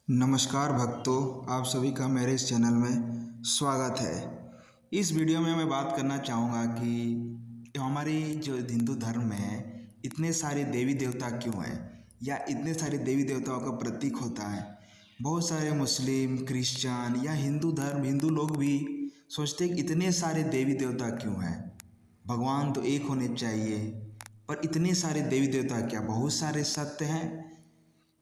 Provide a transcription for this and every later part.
नमस्कार भक्तों, आप सभी का मेरे इस चैनल में स्वागत है। इस वीडियो में मैं बात करना चाहूँगा कि हमारी जो हिंदू धर्म में है इतने सारे देवी देवता क्यों हैं, या इतने सारे देवी देवताओं का प्रतीक होता है। बहुत सारे मुस्लिम, क्रिश्चियन या हिंदू लोग भी सोचते हैं कि इतने सारे देवी देवता क्यों हैं, भगवान तो एक होने चाहिए, पर इतने सारे देवी देवता क्या बहुत सारे सत्य हैं।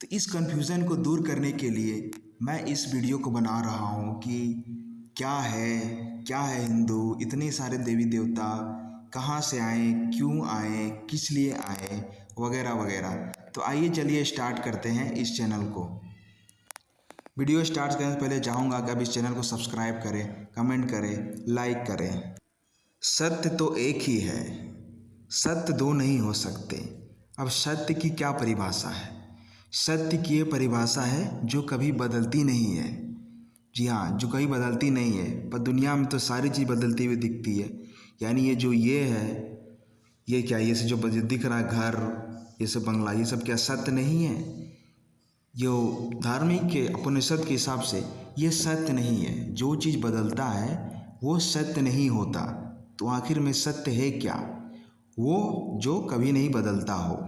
तो इस कन्फ्यूज़न को दूर करने के लिए मैं इस वीडियो को बना रहा हूँ कि क्या है हिंदू, इतने सारे देवी देवता कहाँ से आए, क्यों आए, किस लिए आए, वगैरह वगैरह। तो आइए चलिए स्टार्ट करते हैं इस चैनल को। वीडियो स्टार्ट करने से पहले चाहूँगा कि आप इस चैनल को सब्सक्राइब करें, कमेंट करें, लाइक करें। सत्य तो एक ही है, सत्य दो नहीं हो सकते। अब सत्य की क्या परिभाषा है? सत्य की ये परिभाषा है जो कभी बदलती नहीं है। जी हाँ, जो कभी बदलती नहीं है, पर दुनिया में तो सारी चीज़ बदलती हुई दिखती है। यानी ये है, ये क्या, ये से जो दिख रहा है घर, ये सब बंगला, ये सब क्या सत्य नहीं है? जो धार्मिक के उपनिषद के हिसाब से ये सत्य नहीं है। जो चीज़ बदलता है वो सत्य नहीं होता। तो आखिर में सत्य है क्या? वो जो कभी नहीं बदलता हो।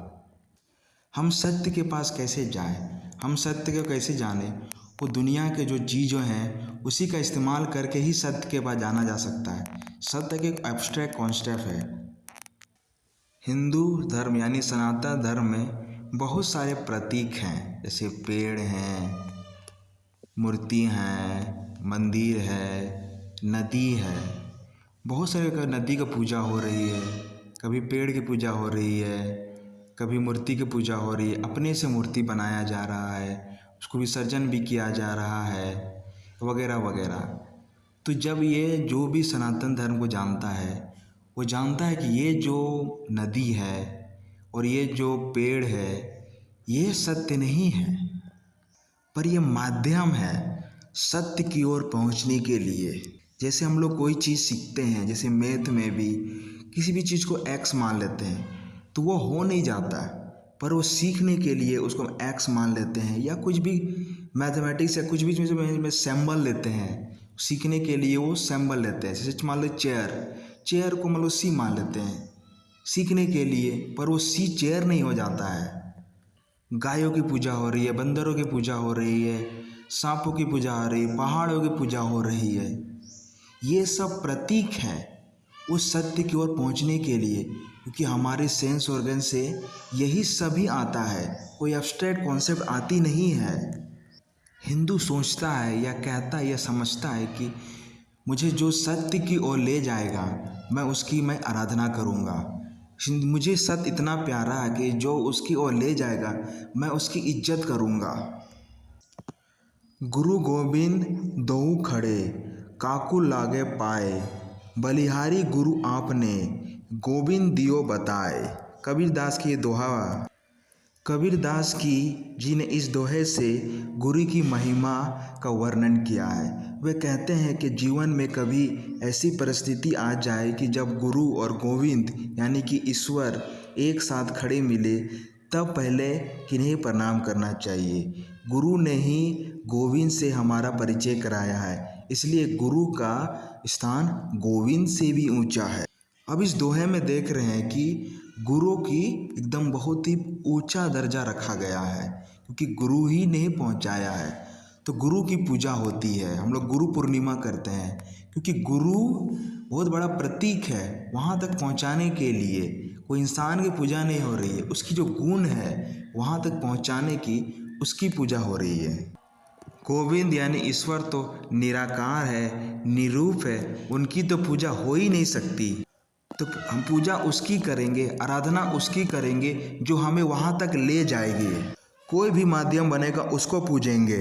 हम सत्य के पास कैसे जाएं? हम सत्य को कैसे जानें? वो दुनिया के जो चीज़ें हैं उसी का इस्तेमाल करके ही सत्य के पास जाना जा सकता है। सत्य एक एब्स्ट्रैक्ट कॉन्सेप्ट है। हिंदू धर्म यानी सनातन धर्म में बहुत सारे प्रतीक हैं, जैसे पेड़ हैं, मूर्ति हैं, मंदिर है, नदी है। बहुत सारे नदी का पूजा हो रही है, कभी पेड़ की पूजा हो रही है, कभी मूर्ति की पूजा हो रही है। अपने से मूर्ति बनाया जा रहा है, उसको विसर्जन भी किया जा रहा है, वगैरह वगैरह। तो जब ये जो भी सनातन धर्म को जानता है वो जानता है कि ये जो नदी है और ये जो पेड़ है ये सत्य नहीं है, पर ये माध्यम है सत्य की ओर पहुंचने के लिए। जैसे हम लोग कोई चीज़ सीखते हैं, जैसे मैथ में भी किसी भी चीज़ को एक्स मान लेते हैं तो वो हो नहीं जाता है, पर वो सीखने के लिए उसको हम एक्स मान लेते हैं। या कुछ भी मैथमेटिक्स या कुछ भी चीज़ में सिंबल लेते हैं, सीखने के लिए वो सिंबल लेते हैं। जैसे मान लो चेयर को मान लो सी मान लेते हैं सीखने के लिए, पर वो सी चेयर नहीं हो जाता है। गायों की पूजा हो रही है, बंदरों की पूजा हो रही है, सांपों की पूजा हो रही है, पहाड़ों की पूजा हो रही है। ये सब प्रतीक हैं उस सत्य की ओर पहुंचने के लिए, क्योंकि हमारे सेंस ऑर्गन से यही सभी आता है, कोई एब्स्ट्रैक्ट कॉन्सेप्ट आती नहीं है। हिंदू सोचता है या कहता है या समझता है कि मुझे जो सत्य की ओर ले जाएगा मैं आराधना करूँगा। मुझे सत्य इतना प्यारा है कि जो उसकी ओर ले जाएगा मैं उसकी इज्जत करूँगा। गुरु गोबिंद दोऊ खड़े, काकू लागे पाए, बलिहारी गुरु आपने, गोविंद दियो बताए। कबीरदास की ये दोहा, कबीरदास जी ने इस दोहे से गुरु की महिमा का वर्णन किया है। वे कहते हैं कि जीवन में कभी ऐसी परिस्थिति आ जाए कि जब गुरु और गोविंद यानी कि ईश्वर एक साथ खड़े मिले, तब पहले किन्हें प्रणाम करना चाहिए। गुरु ने ही गोविंद से हमारा परिचय कराया है, इसलिए गुरु का स्थान गोविंद से भी ऊंचा है। अब इस दोहे में देख रहे हैं कि गुरु की एकदम बहुत ही ऊंचा दर्जा रखा गया है, क्योंकि गुरु ही ने पहुंचाया है। तो गुरु की पूजा होती है, हम लोग गुरु पूर्णिमा करते हैं, क्योंकि गुरु बहुत बड़ा प्रतीक है। वहाँ तक पहुँचाने के लिए कोई इंसान की पूजा नहीं हो रही है, उसकी जो गुण है वहाँ तक पहुँचाने की उसकी पूजा हो रही है। गोविंद यानी ईश्वर तो निराकार है, निरूप है, उनकी तो पूजा हो ही नहीं सकती। तो हम पूजा उसकी करेंगे, आराधना उसकी करेंगे जो हमें वहाँ तक ले जाएगी। कोई भी माध्यम बनेगा उसको पूजेंगे।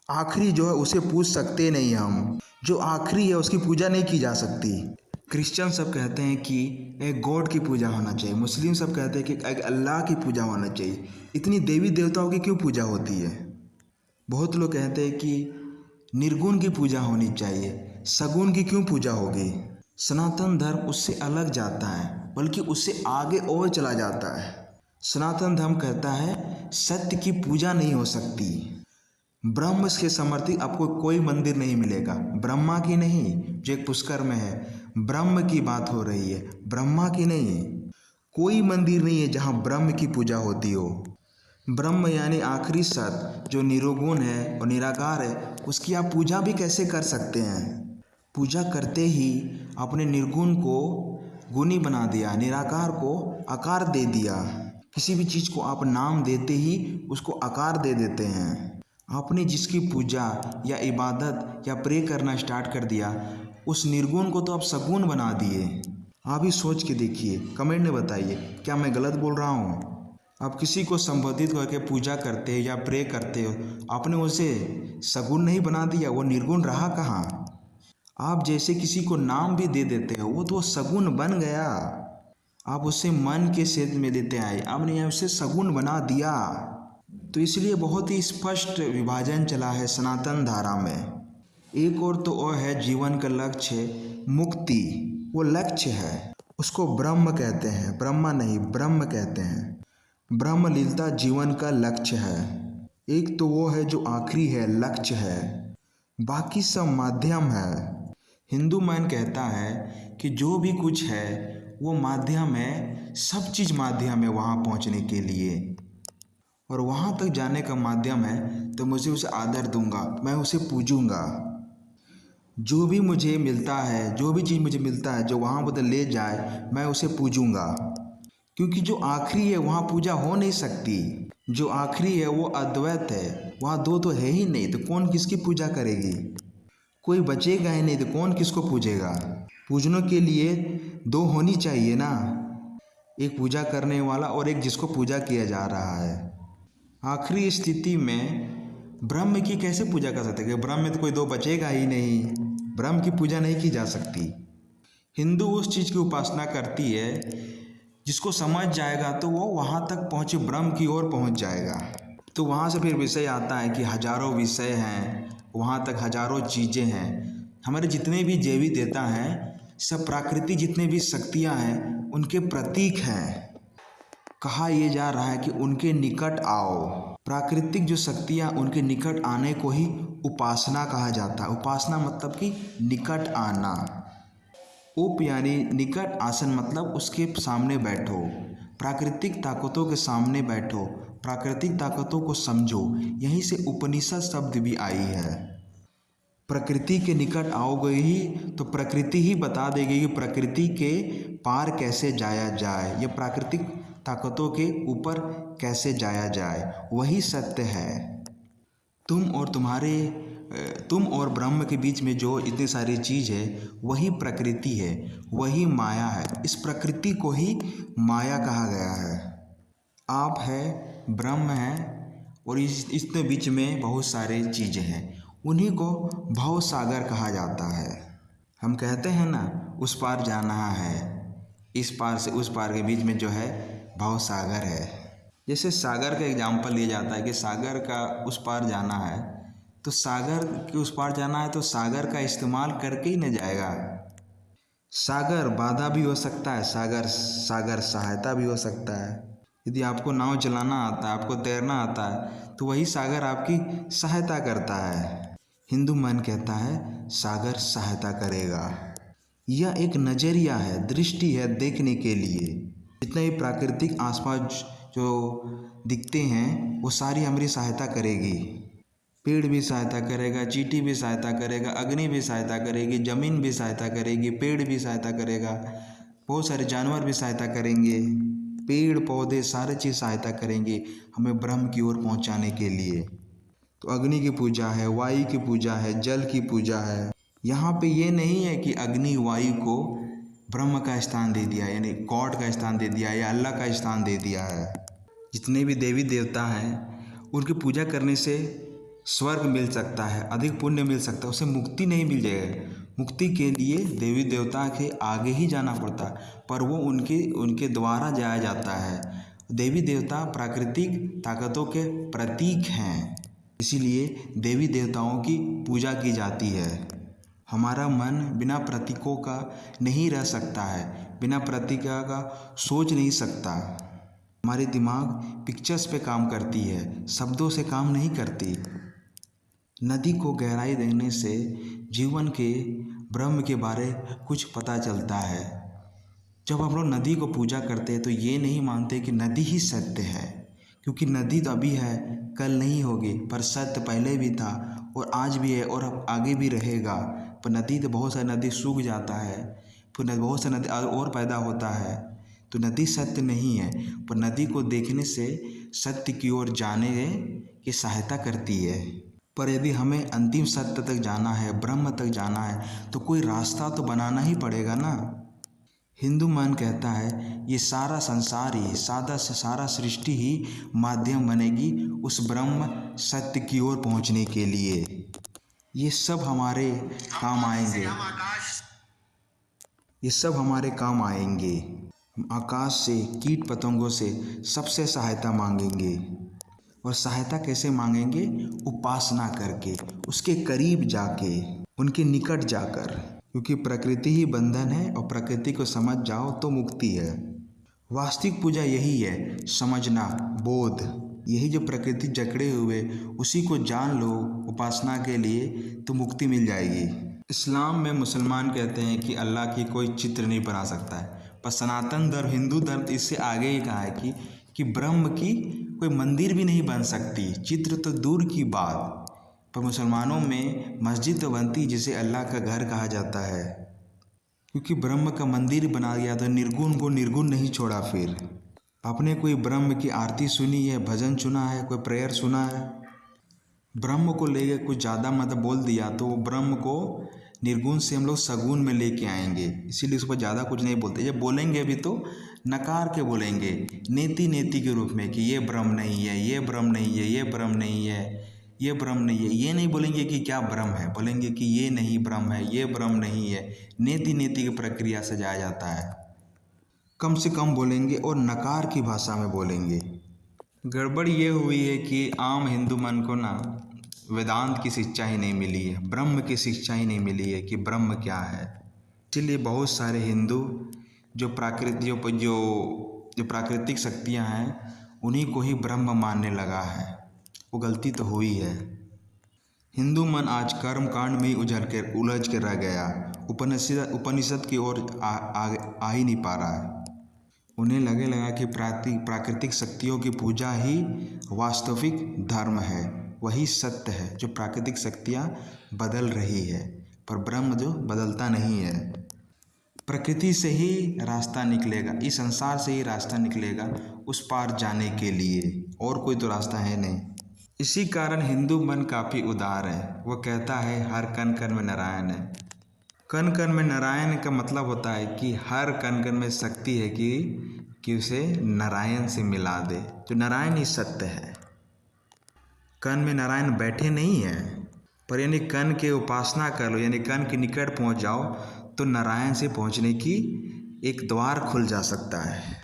आखिरी जो है उसे पूज सकते नहीं, हम जो आखिरी है उसकी पूजा नहीं की जा सकती। क्रिश्चियन सब कहते हैं कि एक गॉड की पूजा होना चाहिए, मुस्लिम सब कहते हैं कि एक अल्लाह की पूजा होना चाहिए। इतनी देवी देवताओं की क्यों पूजा होती है? बहुत लोग कहते हैं कि निर्गुण की पूजा होनी चाहिए, सगुण की क्यों पूजा होगी? सनातन धर्म उससे अलग जाता है, बल्कि उससे आगे और चला जाता है। सनातन धर्म कहता है सत्य की पूजा नहीं हो सकती। ब्रह्म के समर्थित आपको कोई मंदिर नहीं मिलेगा, ब्रह्मा की नहीं जो एक पुष्कर में है, ब्रह्म की बात हो रही है, ब्रह्मा की नहीं। कोई मंदिर नहीं है जहाँ ब्रह्म की पूजा होती हो। ब्रह्म यानी आखिरी सत्य जो निर्गुण है और निराकार है, उसकी आप पूजा भी कैसे कर सकते हैं? पूजा करते ही अपने निर्गुण को गुणी बना दिया, निराकार को आकार दे दिया। किसी भी चीज़ को आप नाम देते ही उसको आकार दे देते हैं। आपने जिसकी पूजा या इबादत या प्रे करना स्टार्ट कर दिया, उस निर्गुण को तो आप सगुण बना दिए। आप ही सोच के देखिए, कमेंट में बताइए क्या मैं गलत बोल रहा हूँ? आप किसी को संबोधित करके पूजा करते हो या प्रे करते हो, आपने उसे सगुण नहीं बना दिया, वो निर्गुण रहा कहाँ? आप जैसे किसी को नाम भी दे देते हो, वो तो सगुण बन गया। आप उसे मन के क्षेत्र में देते आए, आपने उसे सगुण बना दिया। तो इसलिए बहुत ही स्पष्ट विभाजन चला है सनातन धारा में। एक और तो वो है जीवन का लक्ष्य मुक्ति, वो लक्ष्य है, उसको ब्रह्म कहते हैं, ब्रह्मा नहीं ब्रह्म कहते हैं। ब्रह्म लीलता जीवन का लक्ष्य है। एक तो वो है जो आखिरी है, लक्ष्य है, बाकी सब माध्यम है। हिंदू मन कहता है कि जो भी कुछ है वो माध्यम है, सब चीज़ माध्यम है वहाँ पहुँचने के लिए, और वहाँ तक जाने का माध्यम है। तो मुझे उसे आदर दूंगा, मैं उसे पूजूंगा। जो भी मुझे मिलता है, जो भी चीज़ मुझे मिलता है जो वहाँ बदल ले जाए, मैं उसे पूजूंगा। क्योंकि जो आखिरी है वहाँ पूजा हो नहीं सकती। जो आखिरी है वो अद्वैत है, वहाँ दो तो है ही नहीं, तो कौन किसकी पूजा करेगी? कोई बचेगा ही नहीं, तो कौन किसको पूजेगा? पूजने के लिए दो होनी चाहिए ना, एक पूजा करने वाला और एक जिसको पूजा किया जा रहा है। आखिरी स्थिति में ब्रह्म की कैसे पूजा कर सकते हैं? ब्रह्म में तो कोई दो बचेगा ही नहीं, ब्रह्म की पूजा नहीं की जा सकती। हिंदू उस चीज़ की उपासना करती है, जिसको समझ जाएगा तो वो वहाँ तक पहुँचे, ब्रह्म की ओर पहुँच जाएगा। तो वहाँ से फिर विषय आता है कि हजारों विषय हैं, वहाँ तक हजारों चीज़ें हैं। हमारे जितने भी देवी देवता हैं, सब प्राकृतिक जितने भी शक्तियाँ हैं उनके प्रतीक हैं। कहा यह जा रहा है कि उनके निकट आओ। प्राकृतिक जो शक्तियाँ, उनके निकट आने को ही उपासना कहा जाता है। उपासना मतलब कि निकट आना। उप यानी निकट, आसन मतलब उसके सामने बैठो, प्राकृतिक ताकतों के सामने बैठो, प्राकृतिक ताकतों को समझो। यहीं से उपनिषद शब्द भी आई है। प्रकृति के निकट आओगे ही तो प्रकृति ही बता देगी कि प्रकृति के पार कैसे जाया जाए, या प्राकृतिक ताकतों के ऊपर कैसे जाया जाए। वही सत्य है। तुम और ब्रह्म के बीच में जो इतनी सारी चीज़ है वही प्रकृति है, वही माया है। इस प्रकृति को ही माया कहा गया है। आप है, ब्रह्म है, और इसके बीच में बहुत सारी चीज़ें हैं, उन्हीं को भव सागर कहा जाता है। हम कहते हैं ना, उस पार जाना है, इस पार से उस पार के बीच में जो है भव सागर है। जैसे सागर का एग्जाम्पल लिया जाता है कि सागर का उस पार जाना है, तो सागर के उस पार जाना है तो सागर का इस्तेमाल करके ही न जाएगा। सागर बाधा भी हो सकता है, सागर सहायता भी हो सकता है। यदि आपको नाव चलाना आता है, आपको तैरना आता है, तो वही सागर आपकी सहायता करता है। हिंदू मन कहता है सागर सहायता करेगा। यह एक नज़रिया है, दृष्टि है देखने के लिए। जितने भी प्राकृतिक आसपास जो दिखते हैं वो सारी हमारी सहायता करेगी। पेड़ भी सहायता करेगा, चींटी भी सहायता करेगा, अग्नि भी सहायता करेगी, ज़मीन भी सहायता करेगी, पेड़ भी सहायता करेगा, बहुत सारे जानवर भी सहायता करेंगे। पेड़ पौधे सारे चीज़ सहायता करेंगे हमें ब्रह्म की ओर पहुंचाने के लिए। तो अग्नि की पूजा है, वायु की पूजा है, जल की पूजा है। यहाँ पे ये नहीं है कि अग्नि वायु को ब्रह्म का स्थान दे दिया, यानी गॉड का स्थान दे दिया या अल्लाह का स्थान दे दिया है। जितने भी देवी देवता हैं उनकी पूजा करने से स्वर्ग मिल सकता है, अधिक पुण्य मिल सकता है, उसे मुक्ति नहीं मिल जाएगा। मुक्ति के लिए देवी देवता के आगे ही जाना पड़ता है, पर वो उनके द्वारा जाया जाता है। देवी देवता प्राकृतिक ताकतों के प्रतीक हैं, इसीलिए देवी देवताओं की पूजा की जाती है। हमारा मन बिना प्रतीकों का नहीं रह सकता है, बिना प्रतीक का सोच नहीं सकता। हमारे दिमाग पिक्चर्स पे काम करती है, शब्दों से काम नहीं करती। नदी को गहराई देने से जीवन के ब्रह्म के बारे कुछ पता चलता है। जब हम लोग नदी को पूजा करते हैं तो ये नहीं मानते कि नदी ही सत्य है, क्योंकि नदी तो अभी है, कल नहीं होगी, पर सत्य पहले भी था और आज भी है और अब आगे भी रहेगा। पर नदी तो बहुत सारी नदी सूख जाता है, फिर बहुत सारी नदी और पैदा होता है, तो नदी सत्य नहीं है। पर नदी को देखने से सत्य की ओर जाने की सहायता करती है। पर यदि हमें अंतिम सत्य तक जाना है, ब्रह्म तक जाना है, तो कोई रास्ता तो बनाना ही पड़ेगा ना। हिंदू मन कहता है ये सारा संसार ही, सारा सृष्टि ही माध्यम बनेगी उस ब्रह्म सत्य की ओर पहुंचने के लिए। ये सब हमारे काम आएंगे, ये सब हमारे काम आएंगे। आकाश से, कीट पतंगों से सबसे सहायता मांगेंगे। और सहायता कैसे मांगेंगे? उपासना करके, उसके करीब जाके, उनके निकट जाकर, क्योंकि प्रकृति ही बंधन है और प्रकृति को समझ जाओ तो मुक्ति है। वास्तविक पूजा यही है, समझना, बोध। यही जो प्रकृति जकड़े हुए उसी को जान लो उपासना के लिए, तो मुक्ति मिल जाएगी। इस्लाम में मुसलमान कहते हैं कि अल्लाह की कोई चित्र नहीं बना सकता है, पर सनातन धर्म, हिंदू धर्म इससे आगे ही कहा है कि ब्रह्म की कोई मंदिर भी नहीं बन सकती, चित्र तो दूर की बात। पर मुसलमानों में मस्जिद तो बनती जिसे अल्लाह का घर कहा जाता है, क्योंकि ब्रह्म का मंदिर बना दिया तो निर्गुण को निर्गुण नहीं छोड़ा। फिर आपने कोई ब्रह्म की आरती सुनी है, भजन सुना है, कोई प्रेयर सुना है? ब्रह्म को लेकर कुछ ज़्यादा मतलब बोल दिया तो वो ब्रह्म को निर्गुण से हम लोग सगुण में लेके आएंगे, इसीलिए उस पर ज़्यादा कुछ नहीं बोलते। जब बोलेंगे भी तो नकार के बोलेंगे, नेति नेति के रूप में, कि ये ब्रह्म नहीं है, ये ब्रह्म नहीं है, ये ब्रह्म नहीं है, ये ब्रह्म नहीं है। ये नहीं बोलेंगे कि क्या ब्रह्म है, बोलेंगे कि ये नहीं ब्रह्म है, ये ब्रह्म नहीं है। नेति नेति की प्रक्रिया से जाया जाता है। कम से कम बोलेंगे और नकार की भाषा में बोलेंगे। गड़बड़ ये हुई है कि आम हिंदू मन को ना वेदांत की शिक्षा ही नहीं मिली है, ब्रह्म की शिक्षा ही नहीं मिली है कि ब्रह्म क्या है। इसलिए बहुत सारे हिंदू जो प्राकृतिक शक्तियाँ हैं उन्हीं को ही ब्रह्म मानने लगा है। वो गलती तो हुई है। हिंदू मन आज कर्म कांड में ही उलझ के रह गया, उपनिषद की ओर आ ही नहीं पा रहा है। उन्हें लगा कि प्राकृतिक शक्तियों की पूजा ही वास्तविक धर्म है, वही सत्य है। जो प्राकृतिक शक्तियाँ बदल रही है, पर ब्रह्म जो बदलता नहीं है। प्रकृति से ही रास्ता निकलेगा, इस संसार से ही रास्ता निकलेगा उस पार जाने के लिए, और कोई तो रास्ता है नहीं। इसी कारण हिंदू मन काफ़ी उदार है। वो कहता है हर कण कण में नारायण है। कण कण में नारायण का मतलब होता है कि हर कण कण में शक्ति है कि उसे नारायण से मिला दे। तो नारायण ही सत्य है। कण में नारायण बैठे नहीं है, पर यानी कण के उपासना कर लो, यानी कण के निकट पहुंच जाओ तो नारायण से पहुंचने की एक द्वार खुल जा सकता है।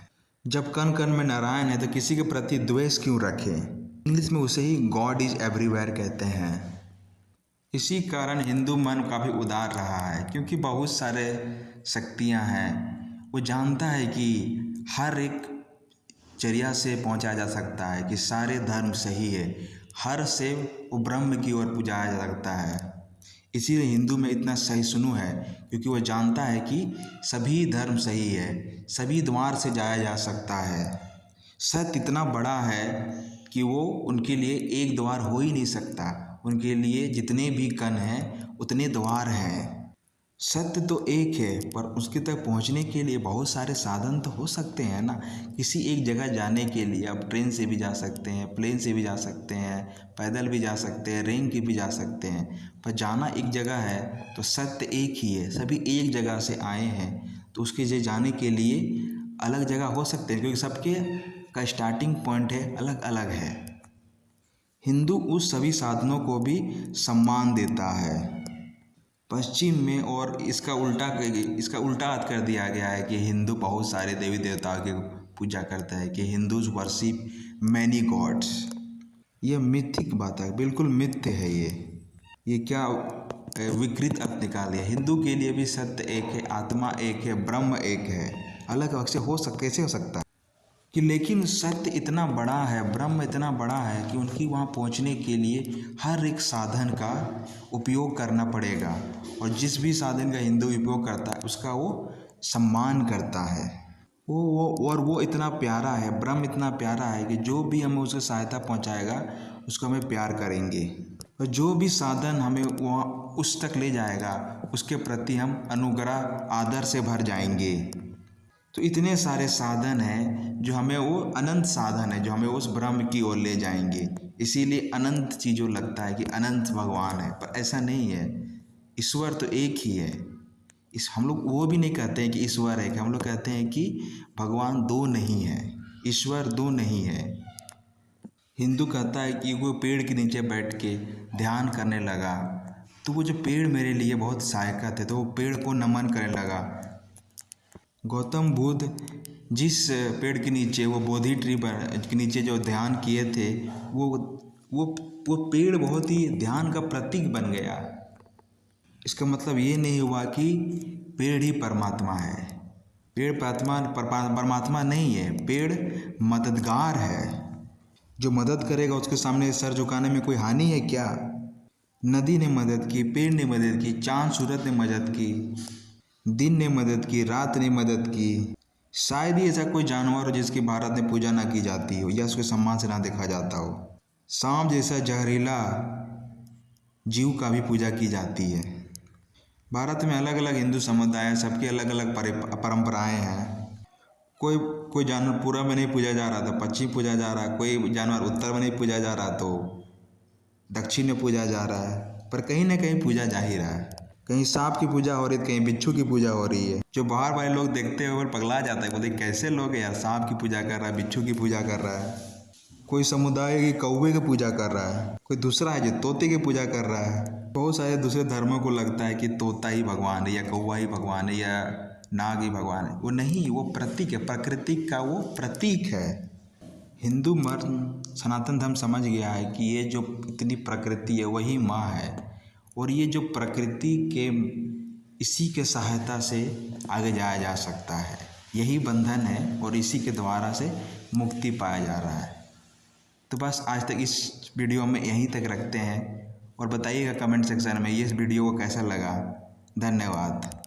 जब कण कण में नारायण है तो किसी के प्रति द्वेष क्यों रखें? इंग्लिश में उसे ही गॉड इज एवरीवेयर कहते हैं। इसी कारण हिंदू मन काफ़ी उदार रहा है, क्योंकि बहुत सारे शक्तियां हैं। वो जानता है कि हर एक जरिया से पहुंचा जा सकता है, कि सारे धर्म सही है, हर से वो ब्रह्म की ओर पुजाया जा सकता है। इसीलिए हिंदू में इतना सहिष्णु है, क्योंकि वो जानता है कि सभी धर्म सही है, सभी द्वार से जाया जा सकता है। सत्य इतना बड़ा है कि वो उनके लिए एक द्वार हो ही नहीं सकता, उनके लिए जितने भी कण हैं उतने द्वार हैं। सत्य तो एक है, पर उसके तक पहुंचने के लिए बहुत सारे साधन तो हो सकते हैं ना। किसी एक जगह जाने के लिए आप ट्रेन से भी जा सकते हैं, प्लेन से भी जा सकते हैं, पैदल भी जा सकते हैं, रेंग के भी जा सकते हैं, पर जाना एक जगह है तो सत्य एक ही है। सभी एक जगह से आए हैं तो उसके जाने के लिए अलग जगह हो सकते हैं, क्योंकि सबके का स्टार्टिंग पॉइंट है, अलग अलग है। हिंदू उस सभी साधनों को भी सम्मान देता है। पश्चिम में और इसका उल्टा अर्थ कर दिया गया है कि हिंदू बहुत सारे देवी देवताओं की पूजा करता है, कि हिंदूज वर्शिप मैनी गॉड्स। ये मिथिक बात है, बिल्कुल मिथ्य है। ये क्या विकृत अर्थ निकाल दिया। हिंदू के लिए भी सत्य एक है, आत्मा एक है, ब्रह्म एक है। अलग अलग से कैसे हो सकता है? कि लेकिन सत्य इतना बड़ा है, ब्रह्म इतना बड़ा है कि उनकी वहाँ पहुँचने के लिए हर एक साधन का उपयोग करना पड़ेगा, और जिस भी साधन का हिंदू उपयोग करता है उसका वो सम्मान करता है। वो इतना प्यारा है, ब्रह्म इतना प्यारा है कि जो भी हमें उसकी सहायता पहुँचाएगा उसको हमें प्यार करेंगे, और जो भी साधन हमें वहाँ उस तक ले जाएगा उसके प्रति हम अनुग्रह आदर से भर जाएंगे। तो इतने सारे साधन हैं जो हमें, वो अनंत साधन है जो हमें उस ब्रह्म की ओर ले जाएंगे। इसीलिए अनंत चीज़ों लगता है कि अनंत भगवान है, पर ऐसा नहीं है। ईश्वर तो एक ही है। इस हम लोग वो भी नहीं कहते हैं कि ईश्वर है, कि हम लोग कहते हैं कि भगवान दो नहीं है, ईश्वर दो नहीं है। हिंदू कहता है कि वो पेड़ के नीचे बैठ के ध्यान करने लगा, तो वो जो पेड़ मेरे लिए बहुत सहायक थे, तो वो पेड़ को नमन करने लगा। गौतम बुद्ध जिस पेड़ के नीचे, वो बोधि ट्री के नीचे जो ध्यान किए थे, वो पेड़ बहुत ही ध्यान का प्रतीक बन गया। इसका मतलब ये नहीं हुआ कि पेड़ ही परमात्मा है। पेड़ परमात्मा नहीं है, पेड़ मददगार है। जो मदद करेगा उसके सामने सर झुकाने में कोई हानि है क्या? नदी ने मदद की, पेड़ ने मदद की, चांद सूरज ने मदद की, दिन ने मदद की, रात ने मदद की। शायद ही ऐसा कोई जानवर हो जिसकी भारत में पूजा ना की जाती हो या उसके सम्मान से ना देखा जाता हो। सांप जैसा जहरीला जीव का भी पूजा की जाती है। भारत में अलग अलग हिंदू समुदाय हैं, सबकी अलग अलग परंपराएं हैं। कोई जानवर पूरब में नहीं पूजा जा रहा तो पश्चिम पूजा जा रहा है, कोई जानवर उत्तर में नहीं पूजा जा रहा तो दक्षिण में पूजा जा रहा है, पर कहीं ना कहीं पूजा जा ही रहा है। कहीं सांप की पूजा हो रही है, कहीं बिच्छू की पूजा हो रही है। जो बाहर वाले लोग देखते हुए पगला जाता है, बोलते कैसे लोग यार, सांप की पूजा कर रहा है, बिच्छू की पूजा कर रहा है। कोई समुदाय की कौवे की पूजा कर रहा है, कोई दूसरा है जो तोते की पूजा कर रहा है। बहुत सारे दूसरे धर्मों को लगता है कि तोता ही भगवान है या कौवा ही भगवान है या नाग ही भगवान है। वो नहीं, वो प्रतीक है, प्रकृति का वो प्रतीक है। हिंदू मर्म सनातन धर्म समझ गया है कि ये जो इतनी प्रकृति है वही माँ है, और ये जो प्रकृति के इसी के सहायता से आगे जाया जा सकता है। यही बंधन है और इसी के द्वारा से मुक्ति पाया जा रहा है। तो बस आज तक इस वीडियो में यहीं तक रखते हैं, और बताइएगा कमेंट सेक्शन में ये इस वीडियो को कैसा लगा। धन्यवाद।